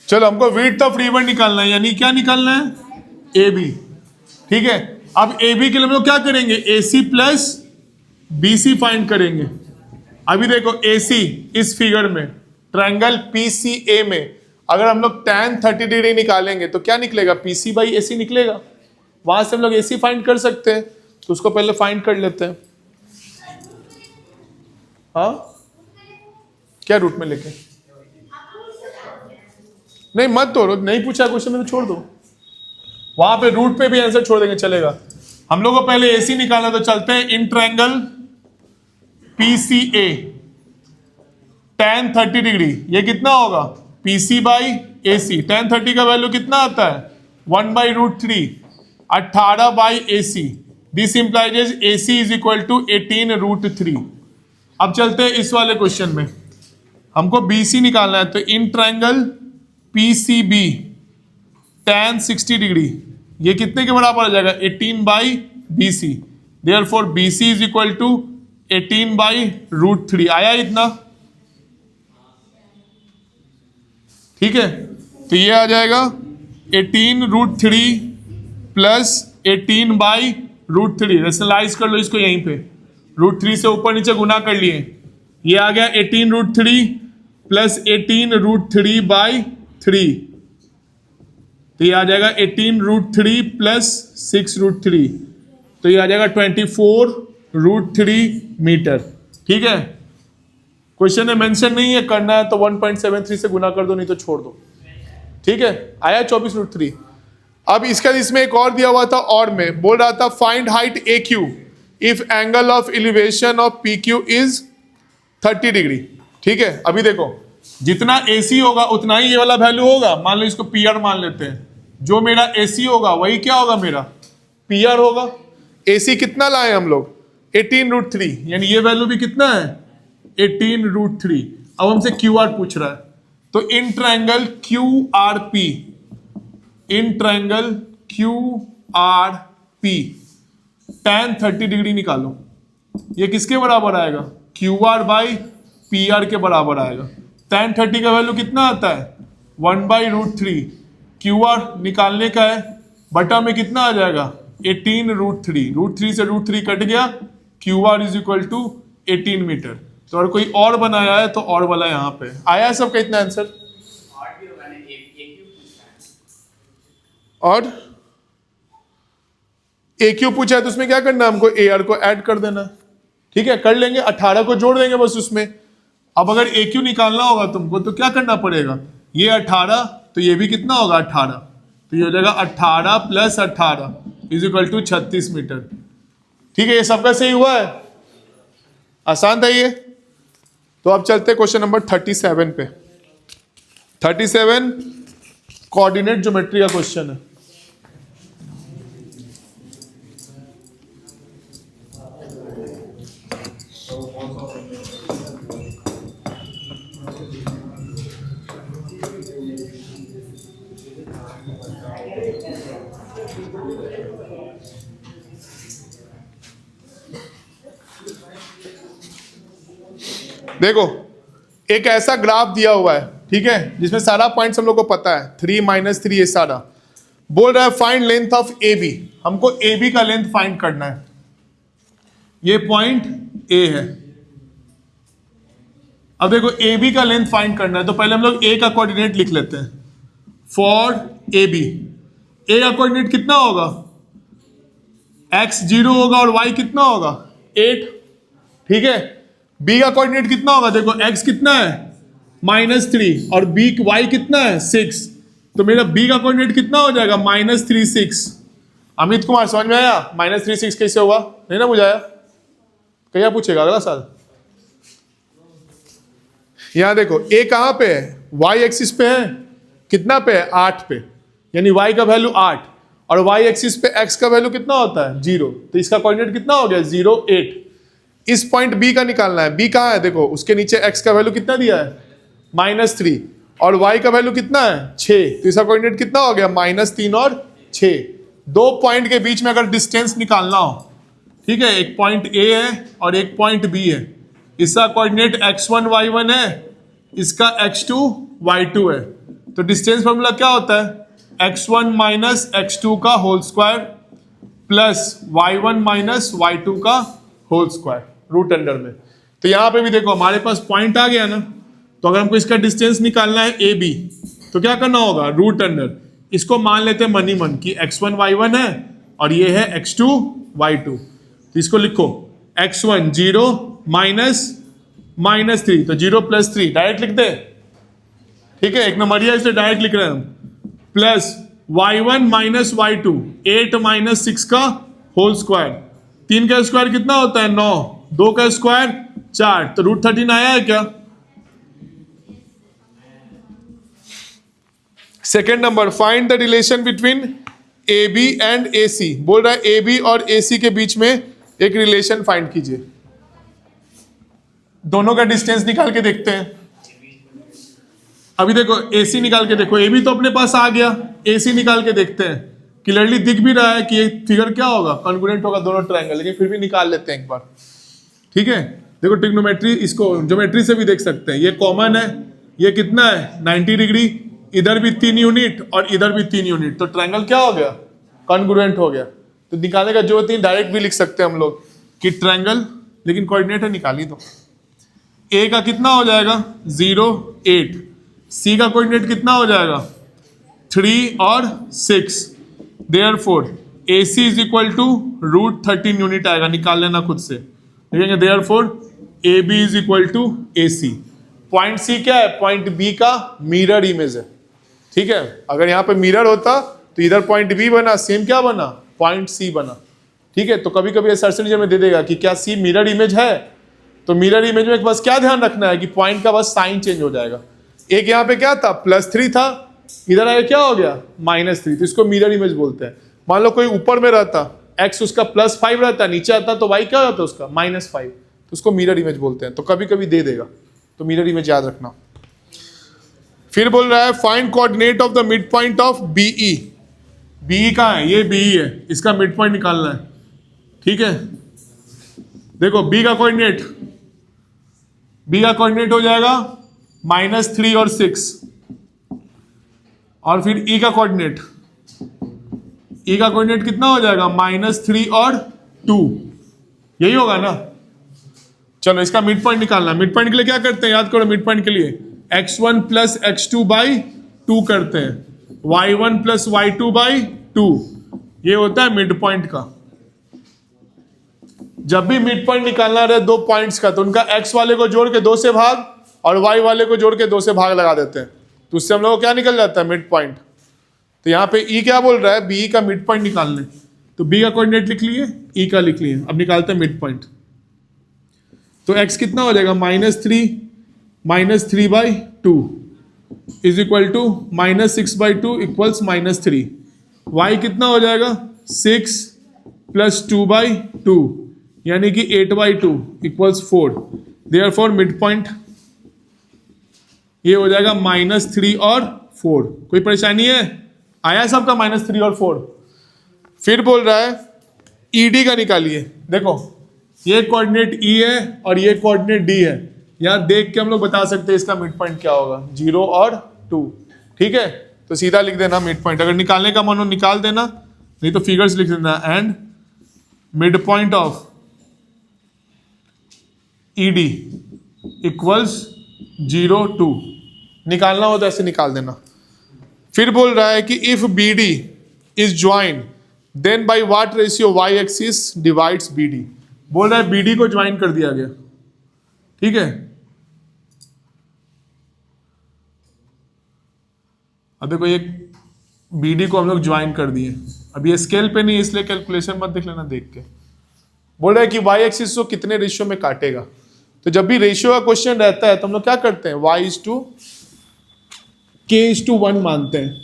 चलो हमको width of ribbon निकालना है, यानी क्या निकालना है, ए बी। ठीक है, अब ए बी के लिए हम लोग क्या करेंगे, A C plus B C find करेंगे। अभी देखो ए सी इस फिगर में ट्रायंगल पी सी ए में अगर हम लोग tan 30 डिग्री निकालेंगे तो क्या निकलेगा, पी सी बाई ए सी निकलेगा। वहां से हम लोग ए सी फाइंड कर सकते हैं, तो उसको पहले फाइंड कर लेते हैं। हाँ क्या रूट में लेके, नहीं मत तोड़ो, नहीं पूछा क्वेश्चन में तो छोड़ दो, वहां पे रूट पे भी आंसर छोड़ देंगे चलेगा। हम लोग को पहले एसी निकालना, तो चलते हैं in triangle PCA tan 30 degree, ये कितना होगा, PC by A C. tan 30 का वैल्यू कितना आता है, 1/√3, 18 by A C. This implies A C is equal to 18√3। अब चलते हैं इस वाले क्वेश्चन में, हमको BC निकालना है, तो in triangle PCB tan 60 degree, ये कितने के बराबर आ जाएगा, 18/BC। Therefore BC is equal to 18/√3। आया इतना, ठीक है, तो ये आ जाएगा 18√3 प्लस 18/√3। रेशनलाइज कर लो इसको, यहीं पे √3 से ऊपर नीचे गुना कर लिए, ये आ गया 18√3 प्लस 18√3/3, तो ये आ जाएगा 18√3 प्लस 6√3, तो ये आ जाएगा 24√3 मीटर। ठीक है, क्वेश्चन में मेंशन नहीं है, करना है तो 1.73 से गुना कर दो, नहीं तो छोड़ दो। ठीक है, आया 24√3। अब इसका इसमें एक और दिया हुआ था, और में बोल रहा था find height AQ if angle of elevation of PQ is 30 degree. ठीक है, अभी देखो जितना AC होगा उतना ही ये वाला वैल्यू होगा। मान लो इसको PR मान लेते हैं, जो मेरा AC होगा वही क्या होगा, मेरा PR होगा। AC कितना लाए हम लोग, 18√3, यानी ये वैल्यू भी कितना है, 18√3। अब हमसे QR पूछ रहा है, तो in triangle QRP, in triangle QRP tan 30 degree निकालो, ये किसके बराबर आएगा, QR बाई PR के बराबर आएगा। tan 30 का वैल्यू कितना आता है, 1/√3। QR निकालने का है, बटा में कितना आ जाएगा, 18√3। √3 से √3 कट गया, QR is equal to 18 metre. तो और कोई और बनाया है तो और वाला यहाँ पे आया है सबका इतना आंसर। और AQ पूछा है तो उसमें क्या करना है, हमको AR को ऐड कर देना। ठीक है, कर लेंगे, 18 को जोड़ देंगे बस उसमें। अब अगर AQ निकालना होगा तुमको तो क्या करना पड़ेगा, ये 18 तो ये भी कितना होगा 18, तो ये हो जाएगा 18 plus 18 is equal to 36 metre. ठीक है, ये सबका सही हुआ है, आसान था ये। तो अब चलते क्वेश्चन नंबर 37 पे। 37 कोऑर्डिनेट ज्योमेट्री का क्वेश्चन है। देखो एक ऐसा ग्राफ दिया हुआ है, ठीक है, जिसमें सारा पॉइंट्स हम लोग को पता है, 3 - 3 ये सारा। बोल रहा है फाइंड लेंथ ऑफ AB, हमको AB का लेंथ फाइंड करना है। ये पॉइंट A है। अब देखो AB का लेंथ फाइंड करना है, तो पहले हम लोग A का कोऑर्डिनेट लिख लेते हैं। फॉर AB, A का कोऑर्डिनेट कितना होगा, X 0 होगा और Y कितना होगा 8। ठीक है, B का कोऑर्डिनेट कितना होगा, देखो X कितना है -3 और Y कितना है 6, तो मेरा B का कोऑर्डिनेट कितना हो जाएगा -3 6। अमित कुमार समझ में आया, -3 6 कैसे होगा, नहीं ना बुझाया, क्या पूछेगा अगला साल। यहां देखो A कहां पे है, Y एक्सिस पे है, कितना पे है 8 पे, यानी Y का वैल्यू 8 और Y एक्सिस पे X का वैल्यू कितना होता है 0, तो इसका कोऑर्डिनेट कितना हो गया 0 8। इस पॉइंट B का निकालना है, B कहां है, देखो उसके नीचे X का वैल्यू कितना दिया है -3 और Y का वैल्यू कितना है 6, तो इसका कोऑर्डिनेट कितना हो गया -3 और 6। दो पॉइंट के बीच में अगर डिस्टेंस निकालना हो, ठीक है, एक पॉइंट A है और एक पॉइंट B है, इसका कोऑर्डिनेट x1 y1 है, इसका x2 y2 है, तो डिस्टेंस फॉर्मूला क्या होता है, x1 माइनस x2 का whole square plus y1 minus y2 का होल स्क्वायर रूट अंडर में। तो यहां पे भी देखो हमारे पास पॉइंट आ गया ना, तो अगर हमको इसका डिस्टेंस निकालना है ए बी, तो क्या करना होगा, रूट अंडर, इसको मान लेते हैं मनी मन की x1 y1 है और ये है x2 y2। तो इसको लिखो x1 0 माइनस 3, तो 0 प्लस 3 डायरेक्ट लिख दे, ठीक है, एक नंबरिया इसलिए डायरेक्ट लिख रहे हैं हम, plus y1 minus y2 8 minus 6 का होल स्क्वायर, 3 का स्क्वायर कितना होता है 9, 2 का स्क्वायर 4, तो रूट 13 आया है क्या। Second number, find the relation between A B and A C. बोल रहा है ए बी और ए सी के बीच में एक रिलेशन फाइंड कीजिए। दोनों का डिस्टेंस निकाल के देखते हैं। अभी देखो ए सी निकाल के देखो, ए बी तो अपने पास आ गया, ए सी निकाल के देखते हैं। क्लियरली दिख भी रहा है कि ये फिगर क्या होगा, कॉन्ग्रुएंट होगा दोनों ट्रायंगल, लेकिन फिर भी निकाल लेते हैं एक बार, ठीक है। देखो ट्रिग्नोमेट्री, इसको ज्योमेट्री से भी देख सकते हैं, ये कॉमन है, ये कितना है 90 डिग्री, इधर भी 3 यूनिट और इधर भी 3 यूनिट, तो ट्रायंगल क्या हो गया, कॉन्ग्रुएंट हो गया। तो निकालने का जरूरत नहीं, डायरेक्ट भी लिख सकते हैं हम लोग कि ट्रायंगल, लेकिन कोऑर्डिनेट है निकाली दो। ए का कितना हो जाएगा 0 8, सी का कोऑर्डिनेट कितना हो जाएगा 3 और 6, therefore A C is equal to root 13 unit आएगा, निकाल लेना खुद से, देखेंगे therefore A B is equal to A C. Point C क्या है, पॉइंट बी का मिरर इमेज है, ठीक है। अगर यहाँ पे मिरर होता तो इधर पॉइंट बी बना, सेम क्या बना, पॉइंट सी बना, ठीक है। तो कभी कभी असर्शन में दे देगा कि क्या सी मिरर इमेज है, तो मिरर इमेज में बस क्या ध्यान रखना है कि पॉइंट का बस साइन चेंज हो जाएगा। एक यहाँ पे क्या था +3 था, इधर आया क्या हो गया -3, तो इसको मिरर इमेज बोलते हैं। मान लो कोई ऊपर में रहता, x उसका +5 रहता, नीचे आता तो y क्या होता उसका -5, तो उसको मिरर इमेज बोलते हैं। तो कभी कभी दे देगा, तो मिरर इमेज याद रखना। फिर बोल रहा है find coordinate of the mid point of BE. BE कहाँ है, ये बीई है, इसका मिड पॉइंट निकालना है, ठीक है। देखो बी का कोऑर्डिनेट हो जाएगा -3 और 6, और फिर ई का कोऑर्डिनेट कितना हो जाएगा -3 और 2, यही होगा ना। चलो इसका मिड पॉइंट निकालना, मिड पॉइंट के लिए क्या करते हैं, याद करो, मिड पॉइंट के लिए x1 प्लस x2 बाई 2 करते हैं, y1 प्लस y2 बाई 2, ये होता है मिड पॉइंट का। जब भी मिड पॉइंट निकालना रहे दो पॉइंट्स का, तो उनका x वाले को जोड़ के 2 से भाग और y वाले को जोड़ के 2 से भाग लगा देते हैं, तो उससे हम लोग को क्या निकल जाता है, मिड पॉइंट। तो यहाँ पे ई क्या बोल रहा है, बी का मिड पॉइंट निकालने, तो बी का कोऑर्डिनेट लिख लिए, ई का लिख लिए, अब निकालते हैं मिड पॉइंट। तो x कितना हो जाएगा -3 by 2 is equal to -6 by 2 equals -3, y कितना हो जाएगा 6 प्लस 2 बाई 2 यानी कि 8 by 2 equals 4, therefore mid point ये हो जाएगा -3 और 4। कोई परेशानी है, आया सबका -3 और 4। फिर बोल रहा है ईडी का निकालिए। देखो ये कोऑर्डिनेट ई है और ये कोऑर्डिनेट डी है, यहाँ देख के हम लोग बता सकते हैं इसका मिड पॉइंट क्या होगा, 0 और 2, ठीक है। तो सीधा लिख देना मिड पॉइंट, अगर निकालने का मन हो निकाल देना, नहीं तो फिगर्स लिख देना, and mid point of ED equals 0 2, निकालना हो तो ऐसे निकाल देना। फिर बोल रहा है कि if B D is join then by what ratio Y axis divides B D. बोल रहा है बी डी को ज्वाइन कर दिया गया, ठीक है। अब देखो ये बी डी को हम लोग ज्वाइन कर दिए, अब ये स्केल पे नहीं इसलिए कैलकुलेशन मत देख लेना देख के। बोल रहा है कि वाई एक्सिस को कितने रेशियो में काटेगा, तो जब भी रेशियो का क्वेश्चन रहता है तो हम लोग क्या करते हैं, y/k/1 मानते हैं।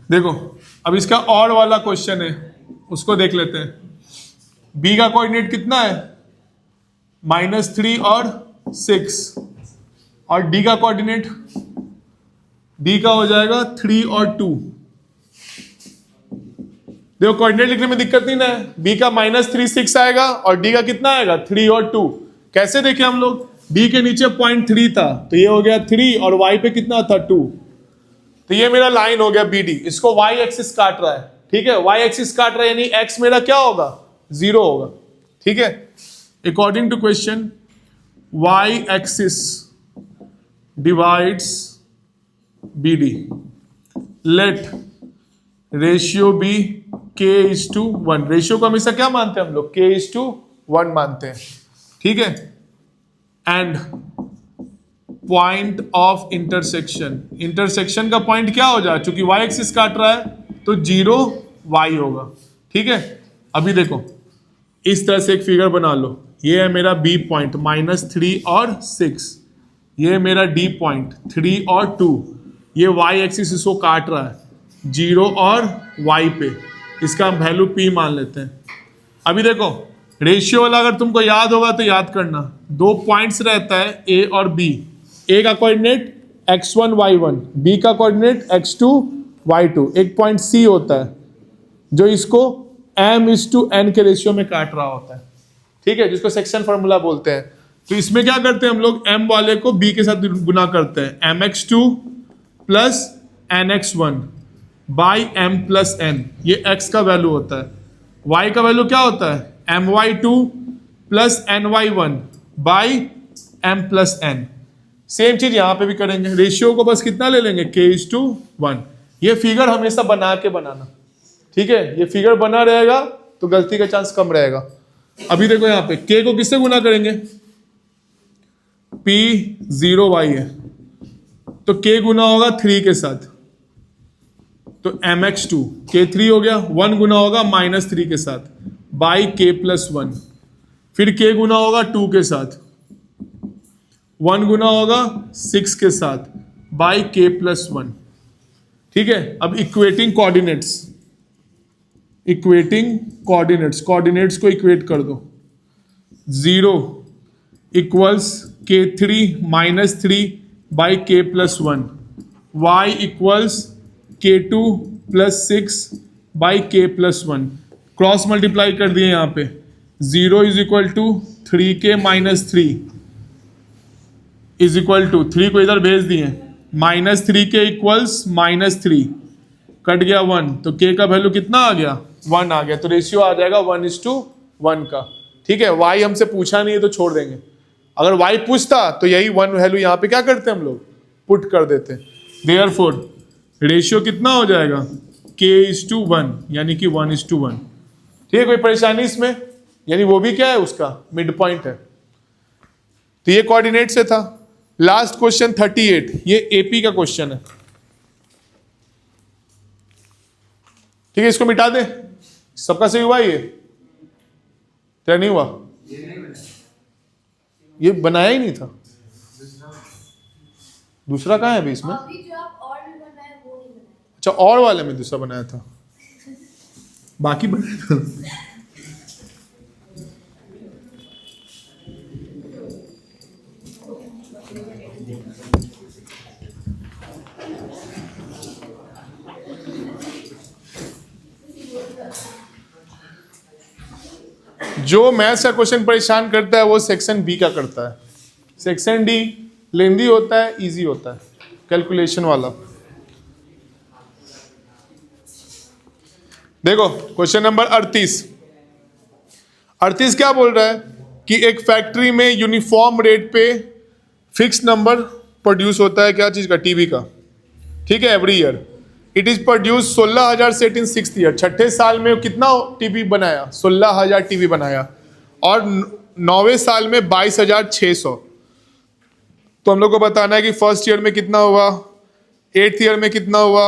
देखो अब इसका और वाला क्वेश्चन है, उसको देख लेते हैं। b का कोऑर्डिनेट कितना है -3 और 6, और d का कोऑर्डिनेट, d का हो जाएगा 3 और 2, देखो कोऑर्डिनेट लिखने में दिक्कत नहीं ना है, b का -3 6 आएगा और d का कितना आएगा 3 और 2। कैसे देखें हम लोग, b के नीचे 0.3 था तो ये हो गया 3 और y पे कितना था 2, तो ये मेरा लाइन हो गया BD। इसको y एक्सिस काट रहा है, ठीक है, y एक्सिस काट रहा है यानी x मेरा क्या होगा 0 होगा, ठीक है। According to question y axis divides BD, let ratio be k:1। रेशियो को हमेशा क्या मानते हैं हम लोग, k:1 मानते हैं, ठीक है। And point of intersection, intersection का पॉइंट क्या हो जाए, चूंकि y एक्सिस काट रहा है तो 0 y होगा, ठीक है। अभी देखो इस तरह से एक फिगर बना लो, ये है मेरा b पॉइंट -3 और 6, ये है मेरा d पॉइंट 3 और 2, ये y एक्सिस इसको काट रहा है 0 और y पे, इसका हम वैल्यू p मान लेते हैं। अभी देखो रेशियो वाला अगर तुमको याद होगा तो याद करना, दो पॉइंट्स रहता है a और b, a का कोऑर्डिनेट x1 y1, b का कोऑर्डिनेट x2 y2, एक पॉइंट c होता है जो इसको m:n के रेशियो में काट रहा होता है, ठीक है, जिसको सेक्शन फार्मूला बोलते हैं। तो इसमें क्या करते हैं हम लोग, m वाले को b के साथ गुना करते हैं, mx2 plus nx1 by m plus n, ये x का वैल्यू होता है। y का वैल्यू क्या होता है my2 plus ny1 by m plus n। Same चीज यहां पे भी करेंगे, रेशियो को बस कितना ले लेंगे k:1। ये फिगर हमेशा बना के बनाना, ठीक है, ये फिगर बना रहेगा तो गलती का चांस कम रहेगा। अभी देखो यहाँ पे k को किससे गुना करेंगे, p 0y है तो k गुना होगा 3 के साथ, तो mx2 k3 हो गया, 1 गुना होगा -3 के साथ बाई k+1, फिर k गुना होगा 2 के साथ, 1 गुना होगा 6 के साथ बाई k+1, ठीक है। अब इक्वेटिंग कोऑर्डिनेट्स, कोऑर्डिनेट्स को इक्वेट कर दो, 0 equals k3 -3 by k+1, y equals k2 plus 6 by k+1, cross multiply कर दिए यहाँ पे, 0 is equal to 3k - 3 is equal to, 3 को इधर भेज दिए, -3k इक्वल्स -3, कट गया 1, तो k का वैल्यू कितना आ गया 1 आ गया, तो रेशियो आ जाएगा 1:1 का, ठीक है। y हमसे पूछा नहीं है तो छोड़ देंगे, अगर y पूछता तो यही 1 वैल्यू यहाँ पे क्या करते हम लोग पुट कर देते। देयरफॉर रेशियो कितना हो जाएगा k:1 यानी कि 1:1, ठीक है। कोई परेशानी इसमें, यानी वो भी क्या है उसका मिड पॉइंट है। तो ये कोऑर्डिनेट से था। लास्ट क्वेश्चन 38, ये एपी का क्वेश्चन है, ठीक है, इसको मिटा दे, सबका सही हुआ ये, तेरा नहीं हुआ, ये बनाया ही नहीं था, दूसरा कहाँ है अभी इसमें, अच्छा और वाले में दूसरा बनाया था, बाकी बनाया था। जो मैथ्स का क्वेश्चन परेशान करता है वो सेक्शन बी का करता है, सेक्शन डी लेंदी होता है, इजी होता है, कैलकुलेशन वाला। देखो क्वेश्चन नंबर 38 क्या बोल रहा है कि एक फैक्ट्री में यूनिफॉर्म रेट पे फिक्स नंबर प्रोड्यूस होता है, क्या चीज का, टीवी का, ठीक है, every year it is produce 16,000 set in 6th year, छठे साल में कितना टीवी बनाया 16,000 टीवी बनाया, और 9वें साल में 22,600। तो हम लोग को बताना है कि फर्स्ट ईयर में कितना हुआ, 8th ईयर में कितना हुआ,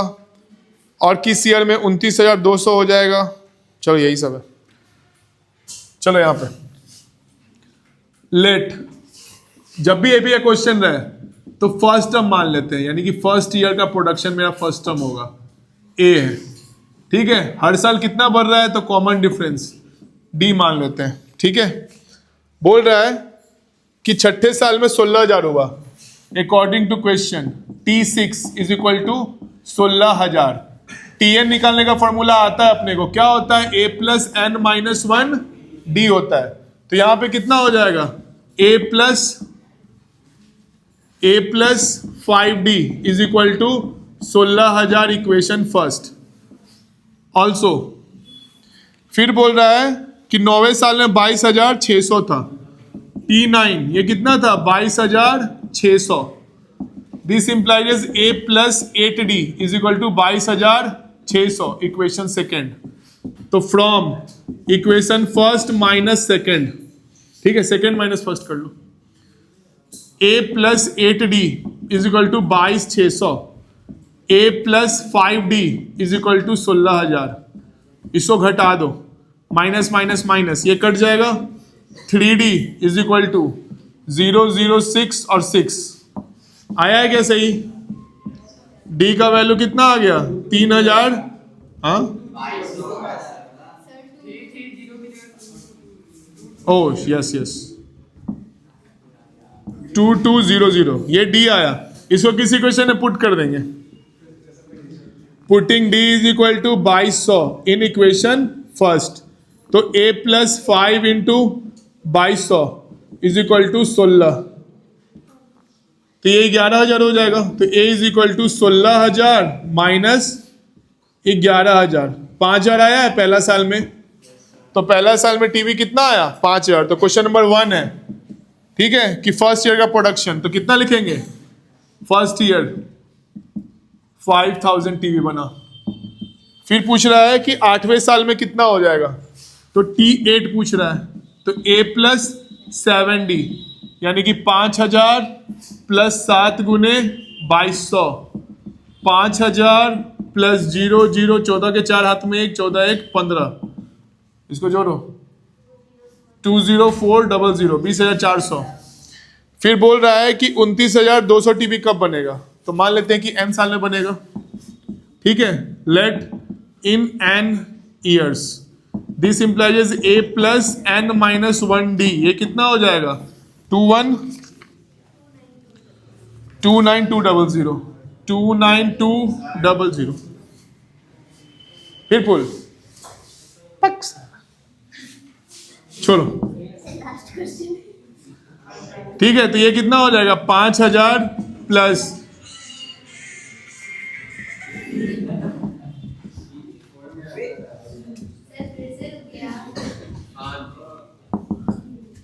और किस ईयर में 29,200 हो जाएगा। चलो यही सब है, चलो यहाँ पे लेट, जब भी एपी का क्वेश्चन रहे तो फर्स्ट टर्म मान लेते हैं, यानी कि फर्स्ट ईयर का प्रोडक्शन मेरा फर्स्ट टर्म होगा, ए है, ठीक है। हर साल कितना बढ़ रहा है तो कॉमन डिफरेंस डी मान लेते हैं, ठीक है। बोल रहा है कि छठे साल में 16,000 हुआ, according to question T6 is equal to 16,000 Tn निकालने का फॉर्मूला आता है अपने को, क्या होता है, a plus N minus one D होता है। तो यहां पे कितना हो जाएगा, a plus 5d is equal to 16,000 equation first. Also फिर बोल रहा है कि 9वें साल में 22,600 था, T9 ये कितना था, 22,600। This implies a plus 8d is equal to 22,600 equation second. तो from equation first minus second, ठीक है, सेकेंड माइनस फर्स्ट कर लो, a plus 8d is equal to 22,600, a plus 5d is equal to 16,000। इसको घटा दो, माइनस माइनस माइनस ये cut जाएगा, 3d इज इक्वल टू 0, 0, 6 और 6 आया है क्या सही। d का वैल्यू कितना आ गया, 3,000, हाँ ओह यस यस 2200 ये d आया। इसको किसी क्वेश्चन में पुट कर देंगे, putting d is equal to 2200 in equation first. तो a plus 5 into 2200 is equal to 16, तो ये 11,000 हो जाएगा। तो a is equal to 16,000 minus 11,000, 5,000 आया है पहला साल में। तो पहला साल में टीवी कितना आया, 5,000। तो क्वेश्चन नंबर 1 है, ठीक है, कि फर्स्ट ईयर का प्रोडक्शन, तो कितना लिखेंगे, फर्स्ट ईयर 5,000 टीवी बना। फिर पूछ रहा है कि 8वें साल में कितना हो जाएगा, तो T8 पूछ रहा है। तो a प्लस 7d यानी कि 5,000 प्लस 7 गुने 2200, 5,000 प्लस 0, 0, 14 के 4 हाथ में 1, 14, 1, 15, इसको जोड़ो 20400, 20,400। फिर बोल रहा है कि 29,200 टीवी कब बनेगा, तो मान लेते हैं कि n साल में बनेगा, ठीक है। Let in n years, this implies a plus n minus 1d, ये कितना हो जाएगा, 29200, 29200। फिर पुल पक्स छोड़ो, ठीक है। तो ये कितना हो जाएगा, 5,000 प्लस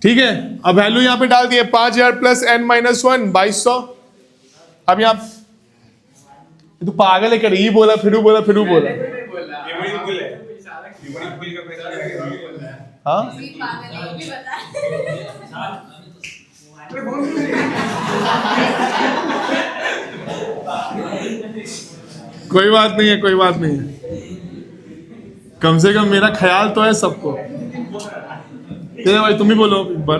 ठीक है। अब वैल्यू यहां पे डाल दिए, 5,000 प्लस n माइनस 1 2200। अब यहां तो पागल है, कर ही बोला फिर बोला फिर बोला, हाँ कोई बात नहीं है, कोई बात नहीं है, कम से कम मेरा ख्याल तो है सबको। भाई तुम ही बोलो एक बार,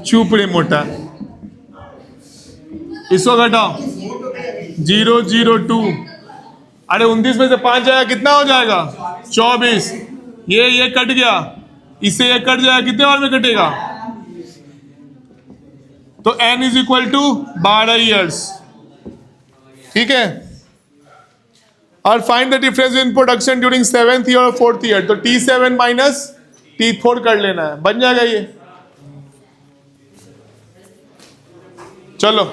चुप रे मोटा, इसको घटाओ 002, अरे 29 में से 5 जाएगा कितना हो जाएगा, 24। ये कट गया, इससे ये कट जाएगा, कितने बार में कटेगा, तो n is equal to 12 years, ठीक है। और find the difference in production during 7th year और 4th ईयर। तो T7 माइनस T4 कर लेना है, बन जाएगा ये। चलो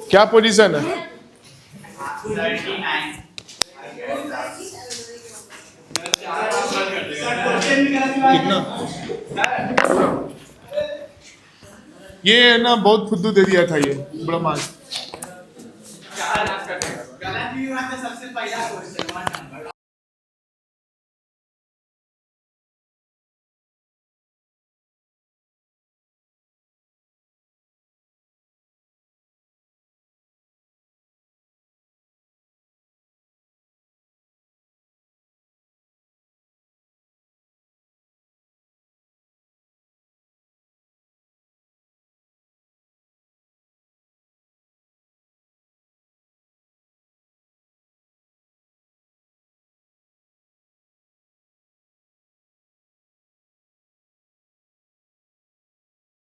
क्या पोजीशन है, कितना, ये ना बहुत फुद्दू दे दिया था ये ब्रह्मांड।